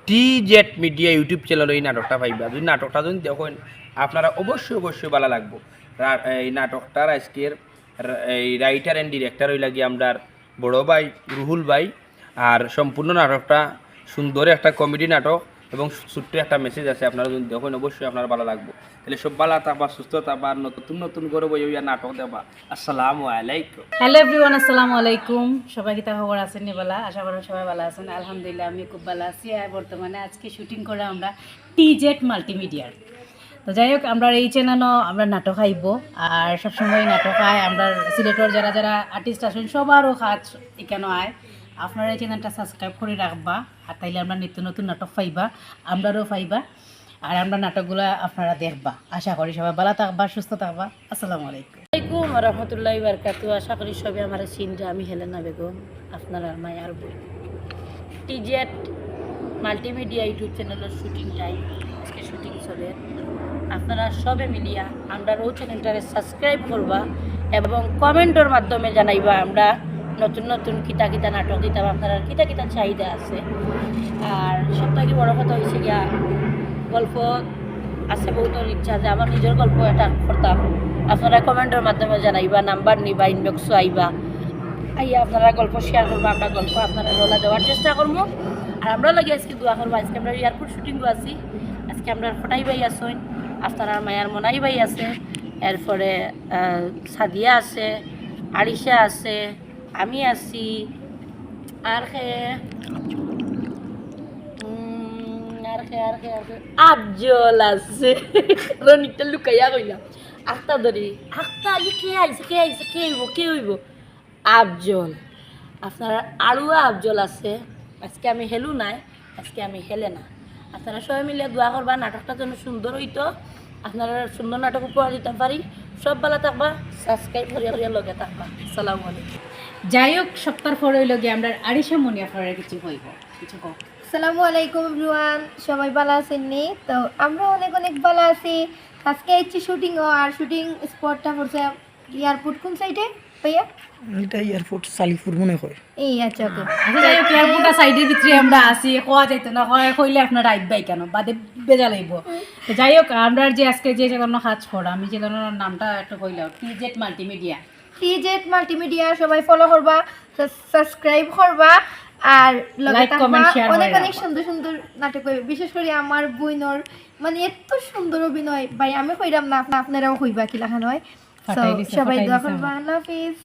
TZ media YouTube channel এই নাটকটা পাইবা। যদি নাটকটা যদি দেখেন আপনারা অবশ্যই ভালো লাগবে। এই নাটকটার আজকের এই রাইটার অ্যান্ড ডিরেক্টর হইলা গিয়ে আমরা বড় ভাই রুহুল ভাই। আর সম্পূর্ণ নাটকটা সুন্দর একটা কমেডি নাটক এবং ছোট্ট একটা মেসেজ আছে। আপনারা যদি দেখেন অবশ্যই আপনার ভালো লাগবে। তাহলে সব ভালো থাকবা, সুস্থ থাকবা, নতুন করে বই নাটক দেবা। আসসালামু আলাইকুম। হ্যালো এভরিওয়ান, আসসালামু আলাইকুম। সবাই কি তা খবর আছেন নিবালা? আশা করি সবাই ভালো আছেন। আলহামদুলিল্লাহ আমি খুব ভালো আছি। আর বর্তমানে আজকে শুটিং করে আমরা TZ মাল্টিমিডিয়ার। তো যাই হোক, আমরা এই চ্যানেলও আমরা নাটক আইব। আর সবসময় নাটক আয় আমরা সিলেটের যারা যারা আর্টিস্ট আছেন সবারও কাজ এখানে আয়। আপনারা এই চ্যানেলটা সাবস্ক্রাইব করে রাখবা, আর তাইলে আমরা নিত্য নতুন নাটক পাইবা, আমরাও পাইবা। আর আমরা নাটকগুলো আপনারা দেখবা। আশা করি সবাই ভালো থাকবা, সুস্থ থাকবা। আসসালামু আলাইকুম। আসসালামাইকুম রহমতুল্লাহি বারকাতু। আশা করি সবাই আমার চিনরা। আমি হেলেনা বেগম, আপনারা মায়ার বই। TZ মাল্টিমিডিয়া ইউটিউব চ্যানেলের শুটিং টাইম, আজকে শুটিং চলে। আপনারা সবে মিলিয়া আমরা ওই চ্যানেলটারে সাবস্ক্রাইব করবা এবং কমেন্টের মাধ্যমে জানাইবা আমরা নতুন কিতা নাটক দিতাম, আপনারা কিতা চাহিদা আছে। আর সবথেকে বড় কথা হয়েছে গিয়া গল্প আছে বহুতর ইচ্ছা যে আমার নিজের গল্প এটা করতাম। আপনারা কমেন্টের মাধ্যমে জানাইবা, নাম্বার নিবা, ইনবক্সও আইয়া আপনারা গল্প শেয়ার করবো। আমরা গল্প আপনারা রোলা দেওয়ার চেষ্টা করবো। আর আমরা লাগে আজকে দোয়া করবো। আজকে আমরা এয়ারপোর্ট শুটিংও আছি। আজকে আমরা ফটাই ভাই আসেন, আপনারা মায়ার মনাই ভাই আছে, এরপরে সাদিয়া আছে, আরিশা আছে, আমি আছি, আর আফজল আছে। রনিটা লুকাইয়া কইলাম আখতা ধরি আখতা আলি কে হইব আফজল। আপনারা আরও আফজল আছে। আজকে আমি হেলু নাই, আজকে আমি হেলে না। আপনারা সবাই মিলে দোয়া করবা নাটকটা যেন সুন্দর হইতো, আপনারা সুন্দর নাটক উপহার দিতে পারি। সব ভালো থাকবা, সাবস্ক্রাইব করিয়া লগে থাকবা। আসসালামু আলাইকুম। যাই হোক, সপ্তাহ পরে হইল গিয়ে আমরা আরিশা মনি আপনারা কিছু হইব কিছু হোক। আসসালামু আলাইকুম এভরিওয়ান, সবাই ভালো আছেন নি? তো আমরা অনেক ভালো আছি। আজকে আইছি শুটিংও, আর শুটিং স্পটটা পড়ছে এয়ারপোর্ট কোন সাইডে ভাইয়া? এটা এয়ারপোর্ট সালিপুর মনে হয়। এই আচ্ছা ওকে। যাই হোক, এয়ারপোর্টটা সাইডের ভিতরে আমরা আছি। কোয়া যাইতো না, কইলে আপনারা আইবাই কেন, বাদে বেজা লাগব। যাই হোক, আমরা যে আজকে যে কোনো কাজ করা, আমি যে কোনো নামটা একটু কইলাম TZ মাল্টিমিডিয়া। TZ মাল্টিমিডিয়া সবাই ফলো করবা, সাবস্ক্রাইব করবা, আর লাইক কমেন্ট শেয়ার অনেক সুন্দর নাটক হইবে। বিশেষ করে আমার বইনর মানে এত সুন্দর অভিনয় ভাই, আমি কইরাম না, আপনারাও কইবা কি লাখান হয়। সবাই দোয়া করবা। আল্লাহ হাফেজ।